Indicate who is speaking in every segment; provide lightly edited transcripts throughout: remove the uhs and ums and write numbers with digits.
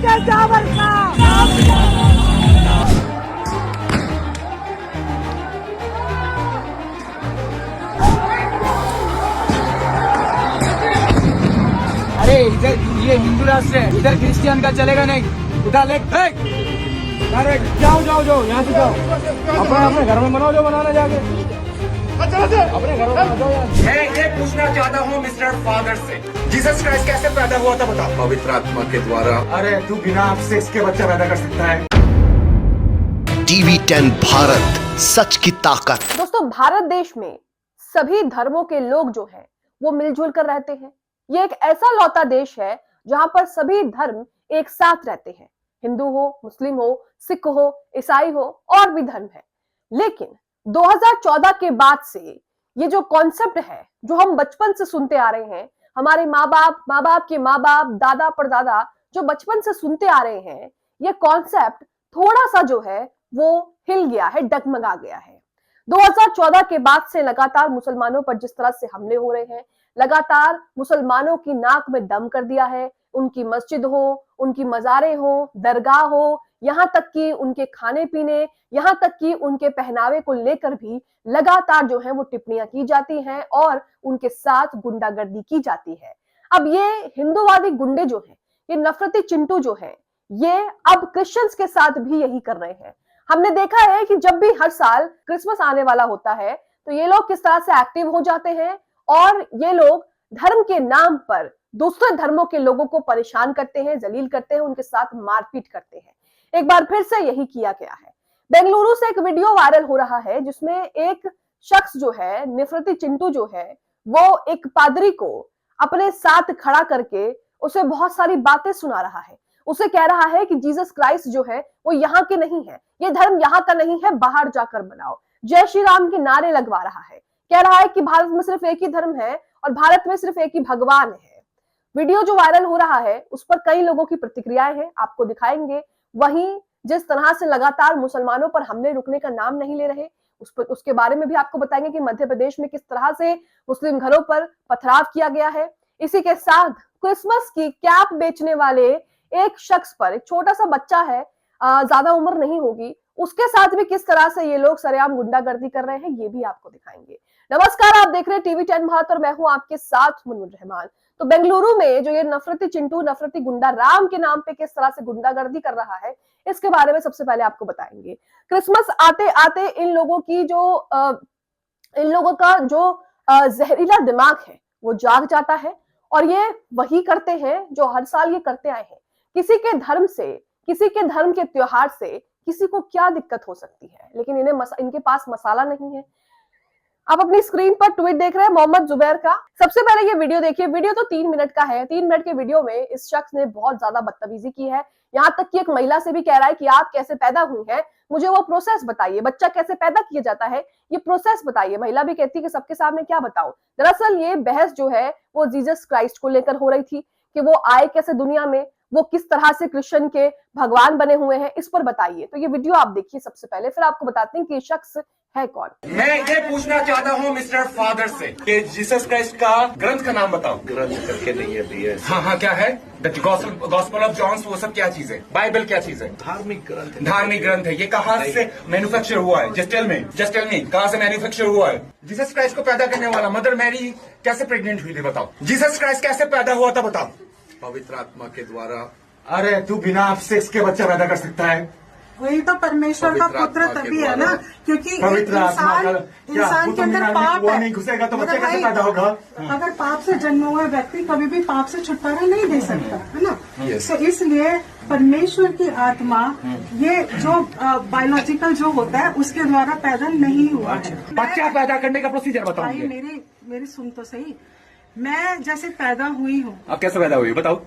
Speaker 1: के जावर का
Speaker 2: अरे इधर ये हिंदू राष्ट्र है, इधर क्रिश्चियन का चलेगा नहीं। उठा ले, अरे जाओ जाओ जाओ, यहाँ से जाओ, अपने अपने घर में बनाओ जो बनाना जाके, अपने घर में बनाओ यार।
Speaker 3: मैं ये पूछना चाहता हूँ मिस्टर फादर से, जीसस क्राइस्ट कैसे पैदा हुआ था बताओ।
Speaker 4: पवित्र आत्मा के द्वारा।
Speaker 3: अरे तू बिना सेक्स के बच्चा पैदा कर सकता है।
Speaker 5: टीवी 10 भारत, सच की ताकत।
Speaker 6: दोस्तों, भारत देश में सभी धर्मों के लोग जो हैं वो मिलजुल कर रहते हैं। ये एक ऐसा लौता देश है जहां पर सभी धर्म एक साथ रहते हैं। हिंदू हो, मुस्लिम हो, सिख हो, ईसाई हो, और भी धर्म है। लेकिन 2014 के बाद से ये जो कॉन्सेप्ट है, जो हम बचपन से सुनते आ रहे हैं, हमारे माँ बाप के माँ बाप, दादा परदादा जो बचपन से सुनते आ रहे हैं, ये कॉन्सेप्ट थोड़ा सा जो है वो हिल गया है, डगमगा गया है। 2014 के बाद से लगातार मुसलमानों पर जिस तरह से हमले हो रहे हैं, लगातार मुसलमानों की नाक में दम कर दिया है। उनकी मस्जिद हो, उनकी मज़ारें हो, दरगाह हो, यहाँ तक कि उनके खाने पीने, यहाँ तक कि उनके पहनावे को लेकर भी लगातार जो है वो टिप्पणियां की जाती हैं और उनके साथ गुंडागर्दी की जाती है। अब ये हिंदूवादी गुंडे जो हैं, ये नफरती चिंटू जो हैं, ये अब क्रिश्चियंस के साथ भी यही कर रहे हैं। हमने देखा है कि जब भी हर साल क्रिसमस आने वाला होता है तो ये लोग किस तरह से एक्टिव हो जाते हैं और ये लोग धर्म के नाम पर दूसरे धर्मों के लोगों को परेशान करते हैं, जलील करते हैं, उनके साथ मारपीट करते हैं। एक बार फिर से यही किया गया है। बेंगलुरु से एक वीडियो वायरल हो रहा है जिसमें एक शख्स जो है, नफरती चिंटू जो है, वो एक पादरी को अपने साथ खड़ा करके उसे बहुत सारी बातें सुना रहा है। उसे कह रहा है कि जीसस क्राइस्ट जो है वो यहाँ के नहीं है, ये धर्म यहाँ का नहीं है, बाहर जाकर बनाओ। जय श्री राम के नारे लगवा रहा है। कह रहा है कि भारत में सिर्फ एक ही धर्म है और भारत में सिर्फ एक ही भगवान है। वीडियो जो वायरल हो रहा है उस पर कई लोगों की प्रतिक्रियाएं हैं, आपको दिखाएंगे। वहीं जिस तरह से लगातार मुसलमानों पर हमले रुकने का नाम नहीं ले रहे, उसके बारे में भी आपको बताएंगे कि मध्य प्रदेश में किस तरह से मुस्लिम घरों पर पथराव किया गया है। इसी के साथ क्रिसमस की कैप बेचने वाले एक शख्स पर, एक छोटा सा बच्चा है, ज्यादा उम्र नहीं होगी, उसके साथ भी किस तरह से ये लोग सरेआम गुंडागर्दी कर रहे हैं, ये भी आपको दिखाएंगे। नमस्कार, आप देख रहे हैं टीवी 10 भारत और मैं हूं आपके साथ मुनमुन रहमान। तो बेंगलुरु में जो ये नफरती चिंटू, नफरती गुंडा राम के नाम पे किस तरह से गुंडागर्दी कर रहा है, इसके बारे में सबसे पहले आपको बताएंगे। क्रिसमस आते आते इन लोगों का जो जहरीला दिमाग है वो जाग जाता है और ये वही करते हैं जो हर साल ये करते आए हैं। किसी के धर्म से, किसी के धर्म के त्योहार से किसी को क्या दिक्कत हो सकती है, लेकिन इनके पास मसाला नहीं है। आप अपनी स्क्रीन पर ट्वीट देख रहे हैं मोहम्मद जुबैर का। सबसे पहले ये वीडियो देखिए। वीडियो तो 3 मिनट का है। 3 मिनट के वीडियो में इस शख्स ने बहुत ज्यादा बदतमीजी की है। यहाँ तक कि एक महिला से भी कह रहा है कि आप कैसे पैदा हुई हैं, मुझे वो प्रोसेस बताइए, बच्चा कैसे पैदा किया जाता है, ये प्रोसेस बताइए। महिला भी कहती है कि सबके सामने क्या बताऊं। दरअसल ये बहस जो है वो जीसस क्राइस्ट को लेकर हो रही थी कि वो आए कैसे दुनिया में, वो किस तरह से कृष्ण के भगवान बने हुए हैं, इस पर बताइए। तो ये वीडियो आप देखिए सबसे पहले, फिर आपको बताते हैं कि ये शख्स है कौन।
Speaker 3: मैं ये पूछना चाहता हूँ मिस्टर फादर से कि जीसस क्राइस्ट का ग्रंथ का नाम बताओ।
Speaker 4: ग्रंथ करके नहीं है दिया।
Speaker 3: हाँ, क्या है? द गॉस्पेल ऑफ जॉन्स, वो सब क्या चीज है? बाइबल क्या चीज है?
Speaker 4: धार्मिक ग्रंथ।
Speaker 3: धार्मिक ग्रंथ है। ये कहाँ से मैन्युफैक्चर हुआ है? जस्ट टेल मी, कहाँ से मैन्युफैक्चर हुआ है? जीसस क्राइस्ट को पैदा करने वाला मदर मैरी कैसे प्रेग्नेंट हुई थी बताओ। जीसस क्राइस्ट कैसे पैदा हुआ था बताओ।
Speaker 4: पवित्र आत्मा के द्वारा।
Speaker 3: अरे तू बिना सेक्स के बच्चा पैदा कर सकता है?
Speaker 1: वही तो परमेश्वर का पुत्र तभी है ना, क्योंकि
Speaker 3: पवित्र आत्मा का
Speaker 1: इंसान के अंदर पाप है।
Speaker 3: नहीं घुसेगा तो बच्चा कैसे पैदा होगा?
Speaker 1: अगर पाप से जन्म हुआ व्यक्ति कभी भी पाप से छुटकारा नहीं दे सकता, है ना। तो इसलिए परमेश्वर की आत्मा ये जो बायोलॉजिकल जो होता है उसके द्वारा पैदा नहीं हुआ है।
Speaker 3: बच्चा पैदा करने का प्रोसीजर बताओ।
Speaker 1: भाई मेरी सुन तो सही। मैं जैसे पैदा हुई हूँ।
Speaker 3: आप कैसे पैदा हुई बताओ।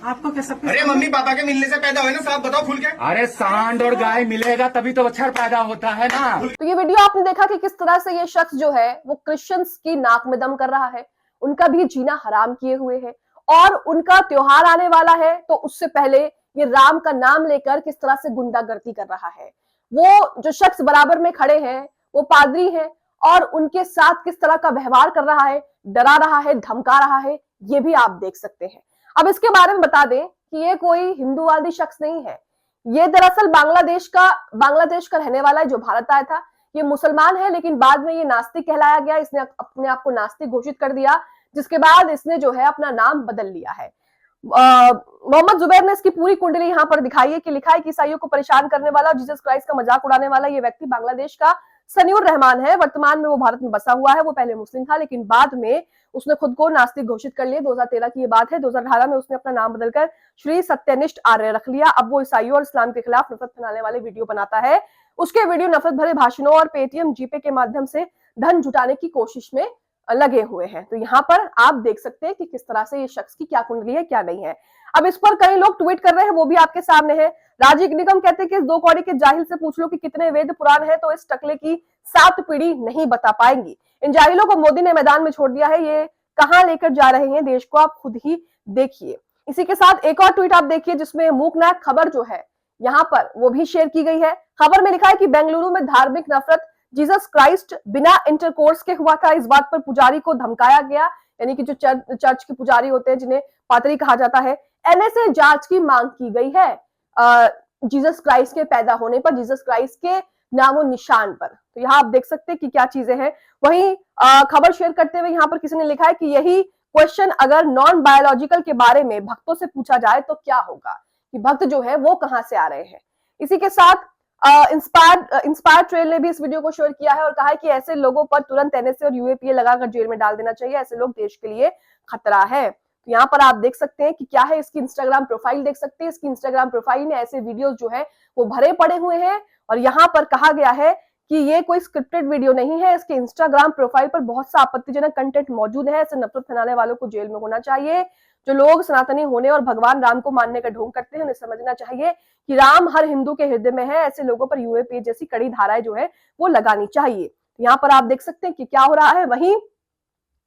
Speaker 1: आपको क्या सब?
Speaker 3: अरे मम्मी पापा के मिलने से पैदा हुए ना, साहब बताओ खुल के। अरे सांड और गाय मिलेगा तभी तो बच्चा पैदा होता है ना।
Speaker 6: तो ये वीडियो आपने देखा कि किस तरह से ये शख्स जो है वो क्रिश्चियंस की नाक में दम कर रहा है, उनका भी जीना हराम किए हुए है और उनका त्योहार आने वाला है तो उससे पहले ये राम का नाम लेकर किस तरह से गुंडागर्दी कर रहा है। वो जो शख्स बराबर में खड़े हैं वो पादरी हैं और उनके साथ किस तरह का व्यवहार कर रहा है, डरा रहा है, धमका रहा है, ये भी आप देख सकते हैं। अब इसके बारे में बता दें कि ये कोई हिंदूवादी शख्स नहीं है। ये दरअसल बांग्लादेश का रहने वाला है जो भारत आया था। ये मुसलमान है लेकिन बाद में ये नास्तिक कहलाया गया। इसने अपने आप को नास्तिक घोषित कर दिया, जिसके बाद इसने जो है अपना नाम बदल लिया है। मोहम्मद जुबैर ने इसकी पूरी कुंडली यहाँ पर दिखाई है कि लिखा है कि ईसाइयों को परेशान करने वाला, जीसस क्राइस्ट का मजाक उड़ाने वाला ये व्यक्ति बांग्लादेश का सनीउर रहमान है। वर्तमान में वो भारत में बसा हुआ है। वो पहले मुस्लिम था लेकिन बाद में उसने खुद को नास्तिक घोषित कर लिया। 2013 की ये बात है। 2018 में उसने अपना नाम बदलकर श्री सत्यनिष्ठ आर्य रख लिया। अब वो ईसाइयों और इस्लाम के खिलाफ नफरत फैलाने वाले वीडियो बनाता है। उसके वीडियो नफरत भरे भाषणों और पेटीएम जीपे के माध्यम से धन जुटाने की कोशिश में लगे हुए हैं। तो यहाँ पर आप देख सकते हैं कि किस तरह से ये शख्स की क्या कुंडली है क्या नहीं है। अब इस पर कई लोग ट्वीट कर रहे हैं, वो भी आपके सामने है। राजीव निगम कहते हैं कि इस 2 कौड़ी के जाहिल से पूछ लो कि कितने वेद पुराण है तो इस टकले की 7 पीढ़ी नहीं बता पाएंगी। इन जाहिलों को मोदी ने मैदान में छोड़ दिया है। ये कहां लेकर जा रहे हैं देश को, आप खुद ही देखिए। इसी के साथ एक और ट्वीट आप देखिए जिसमें मूकनायक खबर जो है यहाँ पर वो भी शेयर की गई है। खबर में लिखा है कि बेंगलुरु में धार्मिक नफरत जीसस क्राइस्ट बिना इंटरकोर्स के हुआ था। इस बात पर पुजारी को धमकाया गया, यानी कि जो चर्च के पुजारी होते हैं जिन्हें पादरी कहा जाता है। एनएसए जांच की मांग की गई है जीसस क्राइस्ट के पैदा होने पर, जीसस क्राइस्ट के नामो निशान पर। तो यहाँ आप देख सकते हैं कि क्या चीजें हैं। वहीं खबर शेयर करते हुए यहाँ पर किसी ने लिखा है कि यही क्वेश्चन अगर नॉन बायोलॉजिकल के बारे में भक्तों से पूछा जाए तो क्या होगा, कि भक्त जो है वो कहां से आ रहे हैं। इसी के साथ इंस्पायर ट्रेल ने भी इस वीडियो को शेयर किया है और कहा है कि ऐसे लोगों पर तुरंत एनएसए और यूएपीए लगाकर जेल में डाल देना चाहिए। ऐसे लोग देश के लिए खतरा है। तो यहाँ पर आप देख सकते हैं कि क्या है, इसकी इंस्टाग्राम प्रोफाइल देख सकते हैं। इसकी इंस्टाग्राम प्रोफाइल में ऐसे वीडियोस जो है वो भरे पड़े हुए हैं और यहाँ पर कहा गया है कि ये कोई स्क्रिप्टेड वीडियो नहीं है। इसके इंस्टाग्राम प्रोफाइल पर बहुत सा आपत्तिजनक कंटेंट मौजूद है। ऐसे नफरत फैलाने वालों को जेल में होना चाहिए। जो लोग सनातनी होने और भगवान राम को मानने का ढोंग करते हैं उन्हें समझना चाहिए कि राम हर हिंदू के हृदय में है। ऐसे लोगों पर यूएपीए जैसी कड़ी धाराएं जो है वो लगानी चाहिए। यहाँ पर आप देख सकते हैं कि क्या हो रहा है। वहीं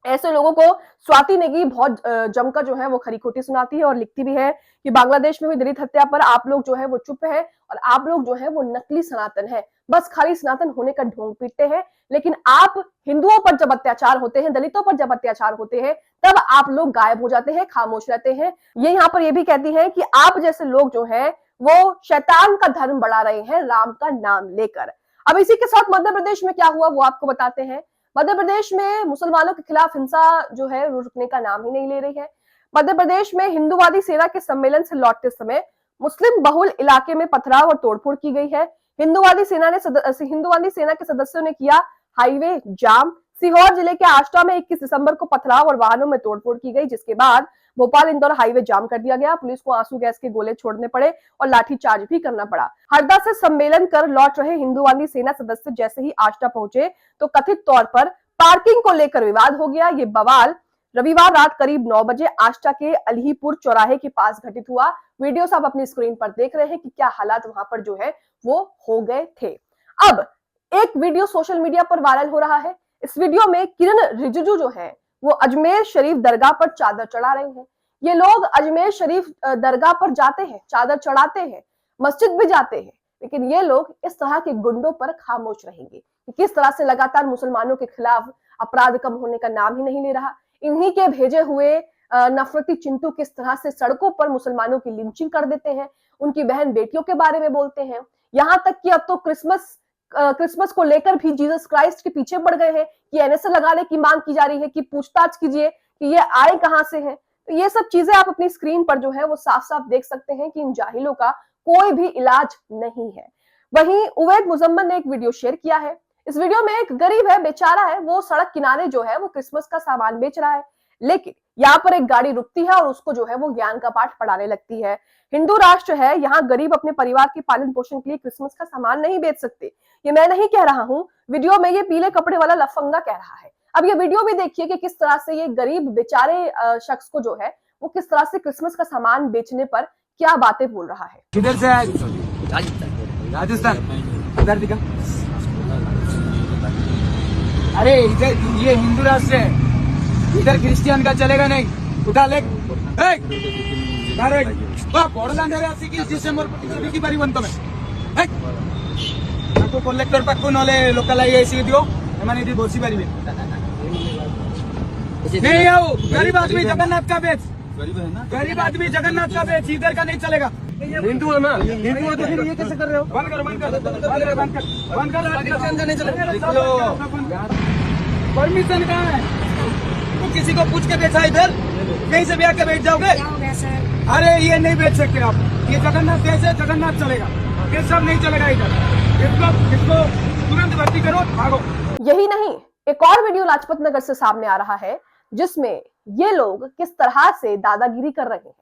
Speaker 6: ऐसे लोगों को स्वाति नेगी बहुत जमकर जो है वो खरी खोटी सुनाती है और लिखती भी है कि बांग्लादेश में हुई दलित हत्या पर आप लोग जो है वो चुप है और आप लोग जो है वो नकली सनातन है, बस खाली सनातन होने का ढोंग पीटते हैं। लेकिन आप हिंदुओं पर जब अत्याचार होते हैं, दलितों पर जब अत्याचार होते हैं, तब आप लोग गायब हो जाते हैं, खामोश रहते हैं। ये यहाँ पर ये भी कहती है कि आप जैसे लोग जो है वो शैतान का धर्म बढ़ा रहे हैं राम का नाम लेकर। अब इसी के साथ मध्य प्रदेश में क्या हुआ वो आपको बताते हैं। मध्य प्रदेश में मुसलमानों के खिलाफ हिंसा जो है रुकने का नाम ही नहीं ले रही है। मध्य प्रदेश में हिंदूवादी सेना के सम्मेलन से लौटते समय मुस्लिम बहुल इलाके में पथराव और तोड़फोड़ की गई है। हिंदूवादी सेना के सदस्यों ने किया हाईवे जाम। सीहोर जिले के आष्टा में 21 दिसंबर को पथराव और वाहनों में तोड़फोड़ की गई, जिसके बाद भोपाल इंदौर हाईवे जाम कर दिया गया। पुलिस को आंसू गैस के गोले छोड़ने पड़े और लाठीचार्ज भी करना पड़ा। हरदा से सम्मेलन कर लौट रहे हिंदूवादी सेना सदस्य जैसे ही आष्टा पहुंचे तो कथित तौर पर पार्किंग को लेकर विवाद हो गया। ये बवाल रविवार रात करीब 9 बजे आष्टा के अलीपुर चौराहे के पास घटित हुआ। वीडियोस आप अपनी स्क्रीन पर देख रहे हैं कि क्या हालात वहां पर जो है वो हो गए थे। अब एक वीडियो सोशल मीडिया पर वायरल हो रहा है। इस वीडियो में किरण रिजिजू जो है वो अजमेर शरीफ दरगाह पर चादर चढ़ा रहे हैं। ये लोग अजमेर शरीफ दरगाह पर जाते हैं, चादर चढ़ाते हैं, मस्जिद भी जाते हैं, लेकिन ये लोग इस तरह के गुंडों पर खामोश रहेंगे। किस तरह से लगातार मुसलमानों के खिलाफ अपराध कम होने का नाम ही नहीं ले रहा। इन्हीं के भेजे हुए नफरती चिंटू किस तरह से सड़कों पर मुसलमानों की लिंचिंग कर देते हैं, उनकी बहन बेटियों के बारे में बोलते हैं। यहाँ तक कि अब तो क्रिसमस को लेकर भी जीसस क्राइस्ट के पीछे पड़ गए हैं कि एनएसए लगाने की मांग की जा रही है कि पूछताछ कीजिए कि ये आए कहां से हैं। तो ये सब चीजें आप अपनी स्क्रीन पर जो है वो साफ साफ देख सकते हैं कि इन जाहिलों का कोई भी इलाज नहीं है। वहीं उवैद मुजम्मल ने एक वीडियो शेयर किया है। इस वीडियो में एक गरीब है, बेचारा है, वो सड़क किनारे जो है वो क्रिसमस का सामान बेच रहा है, लेकिन यहाँ पर एक गाड़ी रुकती है और उसको जो है वो ज्ञान का पाठ पढ़ाने लगती है। हिंदू राष्ट्र है, यहाँ गरीब अपने परिवार के पालन पोषण के लिए क्रिसमस का सामान नहीं बेच सकते। ये मैं नहीं कह रहा हूँ, वीडियो में ये पीले कपड़े वाला लफंगा कह रहा है। अब ये वीडियो भी देखिए कि किस तरह से ये गरीब बेचारे शख्स को जो है वो किस तरह से क्रिसमस का सामान बेचने पर क्या बातें बोल रहा है।
Speaker 2: किधर से आए? राजस्थान। इधर दिखा। अरे इधर ये हिंदू राष्ट्र है, इधर क्रिश्चियन का चलेगा नहीं। उठा ले डिसेंबर की बारी बनता मैं कलेक्टर पाक नले लोकल आई दियो एम बसी पारे नहीं आओ गरीब आदमी जगन्नाथ का बेच गरीब आदमी जगन्नाथ का बेच, इधर का नहीं चलेगा। हिंदू है ना, हिंदू है तो फिर ये कैसे कर रहे हो? बंद करो, बंद कर, बंद कर, नहीं चलेगा। परमिशन कहाँ है? तो किसी को पूछ के बेचा इधर, कहीं से भी आके बेच जाओगे? अरे ये नहीं बेच सकते आप, ये जगन्नाथ देश है, जगन्नाथ चलेगा, ये सब नहीं चलेगा इधर। इसको तुरंत भर्ती करो, भागो।
Speaker 6: यही नहीं, एक और वीडियो लाजपत नगर से सामने आ रहा है जिसमें ये लोग किस तरह से दादागिरी कर रहे हैं।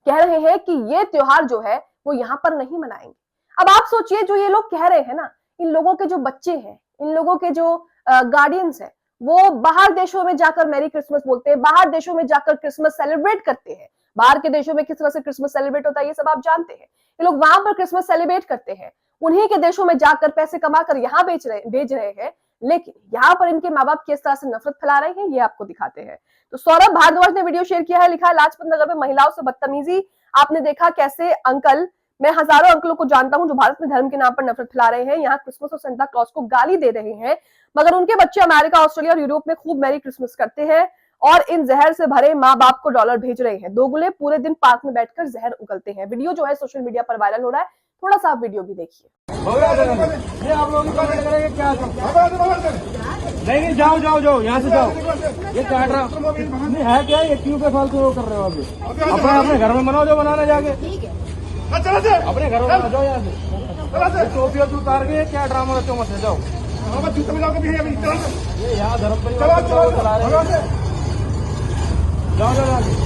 Speaker 6: कह रहे हैं कि ये त्योहार जो है वो यहाँ पर नहीं मनाएंगे। अब आप सोचिए, जो ये लोग कह रहे हैं ना, इन लोगों के जो बच्चे हैं, इन लोगों के जो गार्डियंस हैं, वो बाहर देशों में जाकर मैरी क्रिसमस बोलते हैं, बाहर देशों में जाकर क्रिसमस सेलिब्रेट करते हैं। बाहर के देशों में किस तरह से क्रिसमस सेलिब्रेट होता है ये सब आप जानते हैं। ये लोग वहां पर क्रिसमस सेलिब्रेट करते हैं, उन्हीं के देशों में जाकर पैसे कमाकर यहाँ भेज रहे हैं, लेकिन यहाँ पर इनके माँ बाप किस तरह से नफरत फैला रहे हैं ये आपको दिखाते हैं। तो सौरभ भारद्वाज ने वीडियो शेयर किया है, लिखा है लाजपत नगर में महिलाओं से बदतमीजी। आपने देखा कैसे अंकल, मैं हजारों अंकलों को जानता हूं जो भारत में धर्म के नाम पर नफरत फैला रहे हैं, यहाँ क्रिसमस और सेंटा क्लॉज को गाली दे रहे हैं, मगर उनके बच्चे अमेरिका, ऑस्ट्रेलिया और यूरोप में खूब मैरी क्रिसमस करते हैं और इन जहर से भरे माँ बाप को डॉलर भेज रहे हैं। दोगुले पूरे दिन पार्क में बैठकर जहर उगलते हैं। वीडियो जो है सोशल मीडिया पर वायरल हो रहा है, थोड़ा सा आप वीडियो भी देखिए।
Speaker 2: ये आप लोग करेंगे क्या? नहीं, जाओ जाओ जाओ, यहाँ से जाओ। ये काट रहा नहीं है क्या? ये क्यों पे फालतू वो कर रहे हो अभी? अपने घर में बनाओ जो बनाना जाके, अपने घर में बना जाओ। यहाँ से टोपी और उतार के क्या ड्रामा रचो मत, जाओ। ये यहाँ धर्म परिवार चला रहे हैं, जाओ जाओ।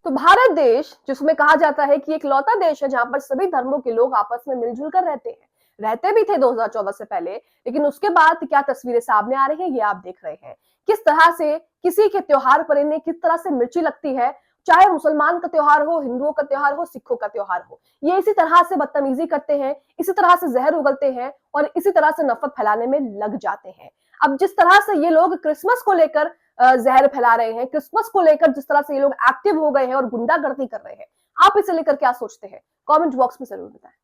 Speaker 6: तो भारत देश, जिसमें कहा जाता है कि एक लौता देश है जहां पर सभी धर्मों के लोग आपस में मिलजुल कर रहते हैं, रहते भी थे 2014 से पहले, लेकिन उसके बाद क्या तस्वीरें सामने आ रही हैं ये आप देख रहे हैं। किस तरह से किसी के त्योहार पर इन्हें किस तरह से मिर्ची लगती है, चाहे मुसलमान का त्योहार हो, हिंदुओं का त्योहार हो, सिखों का त्योहार हो, ये इसी तरह से बदतमीजी करते हैं, इसी तरह से जहर उगलते हैं और इसी तरह से नफरत फैलाने में लग जाते हैं। अब जिस तरह से ये लोग क्रिसमस को लेकर जहर फैला रहे हैं, क्रिसमस को लेकर जिस तरह से ये लोग एक्टिव हो गए हैं और गुंडागर्दी कर रहे हैं, आप इसे लेकर क्या सोचते हैं? कमेंट बॉक्स में जरूर बताएं।